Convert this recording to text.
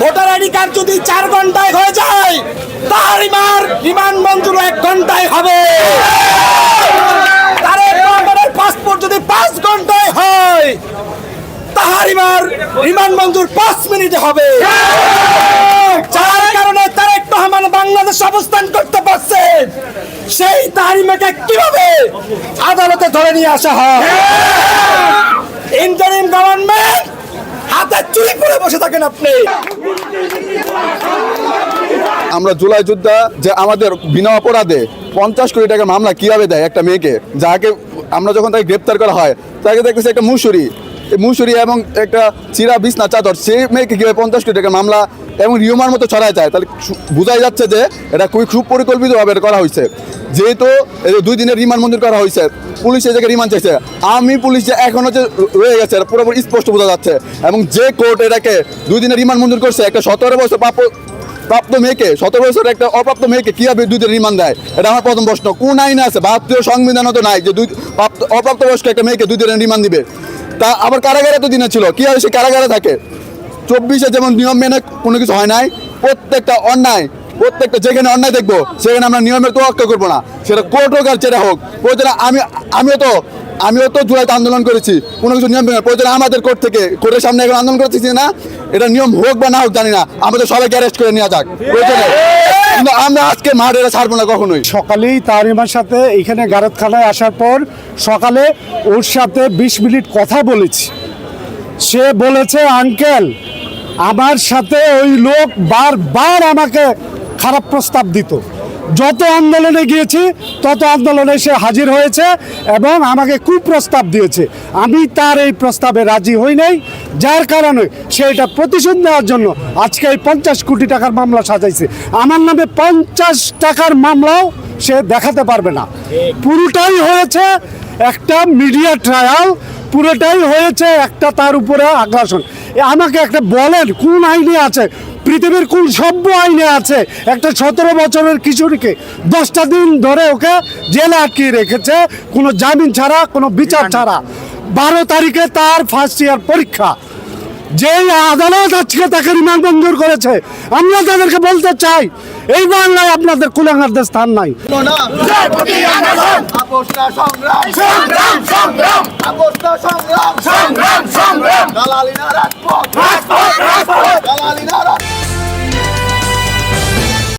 Voter ID card যদি 4 ঘন্টায় হয়ে যায়, তাহারিমার রিমান্ড মঞ্জুর 1 ঘন্টায় হবে। তারেক রহমানের পাসপোর্ট যদি 5 ঘন্টায় হয়, তাহারিমার রিমান্ড মঞ্জুর 5 মিনিটে হবে। যার কারণে তারেক রহমান বাংলাদেশে অবস্থান করতে পারছে, সেই তাহারিমাকে কিভাবে আদালতে ধরে নিয়ে আসা হয়? ইন্টারিম গভর্নমেন্ট হাতে চুরি করে বসে থাকেন আপনি। আমরা জুলাই যোদ্ধা যে আমাদের বিনা অপরাধে 50 কোটি টাকার মামলা কিভাবে দেয় একটা মেয়েকে, যাকে আমরা যখন তাকে গ্রেপ্তার করা হয় তাকে দেখতেছি একটা মুসুরি এবং একটা চিরা বিছনা চাদর, সেই মেয়েকে কীভাবে 50 কোটি টাকার মামলা এবং রিউমার মতো ছড়ায় যায়, তাহলে বোঝাই যাচ্ছে যে এটা খুবই সুপরিকল্পিতভাবে করা হয়েছে। যেহেতু 2 দিনের রিমান্ড মঞ্জুর করা হয়েছে, পুলিশ এই জায়গায় রিমান্ড চাইছে, আমি পুলিশ যে এখনও যে রয়ে গেছে পুরোপুরি স্পষ্ট বোঝা যাচ্ছে। এবং যে কোর্ট এটাকে 2 দিনের রিমান্ড মঞ্জুর করছে, একটা 17 বছর প্রাপ্ত মেয়েকে, 17 বছরের একটা অপ্রাপ্ত মেয়েকে কীভাবে 2 দিনের রিমান্ড দেয়? এটা আমার প্রথম প্রশ্ন। কোন আইনে আছে? ভারতীয় সংবিধানও তো নাই যে অপ্রাপ্ত বয়স্ক একটা মেয়েকে 2 দিনের রিমান্ড দিবে। তা আবার কারাগারে তো দিনে ছিল, কীভাবে সে কারাগারে থাকে? 24-এ যেমন নিয়ম মেনে কোনো কিছু হয় নাই, প্রত্যেকটা যেখানে অন্যায় দেখবো সেখানে আমরা নিয়মের তোয়াক্কা করবো না, সেটা কোর্ট হোক আর যেটা হোক। প্রয়োজনে আমিও তো জুলাইতে আন্দোলন করেছি, কোনো কিছু নিয়ম মেনে। প্রয়োজনে আমাদের কোর্টের সামনে এখন আন্দোলন করতেছি না, এটা নিয়ম হোক বা না হোক জানি না, আমাদের সবাইকে অ্যারেস্ট করে নেওয়া যাক প্রয়োজনে, কিন্তু আমরা আজকে মাঠ এটা ছাড়বো না কখনোই। সকালেই তারিমার সাথে এখানে গারদখানায় আসার পর সকালে ওর সাথে 20 মিনিট কথা বলেছি। সে বলেছে, আঙ্কেল আমার সাথে ওই লোক বারবার আমাকে খারাপ প্রস্তাব দিত, যত আন্দোলনে গিয়েছি তত আন্দোলনে সে হাজির হয়েছে এবং আমাকে কুপ্রস্তাব দিয়েছে। আমি তার এই প্রস্তাবে রাজি হই নাই, যার কারণে সে এটা প্রতিশোধ নেওয়ার জন্য আজকে এই 50 কোটি টাকার মামলা সাজাইছে। আমার নামে 50 টাকার মামলাও সে দেখাতে পারবে না। পুরোটাই হয়েছে একটা মিডিয়া ট্রায়াল, পুরোটাই হয়েছে একটা তার উপরে আগ্রাসন। আমাকে একটা বলেন, কোন আইনে আছে, পৃথিবীর কোন সভ্য আইনে আছে একটা 17 বছরের কিশোরীকে 10টা দিন ধরে ওকে জেলে আটকিয়ে রেখেছে কোনো জামিন ছাড়া, কোনো বিচার ছাড়া? 12 তারিখে তার ফার্স্ট ইয়ার পরীক্ষা, যেই আদালত আজকে তাকে রিমান্ড মঞ্জুর করেছে। আমরা তাদেরকে বলতে চাই, এই বাংলায় আপনাদের কুলাঙ্গারদের স্থান নাই। সংগ্রাম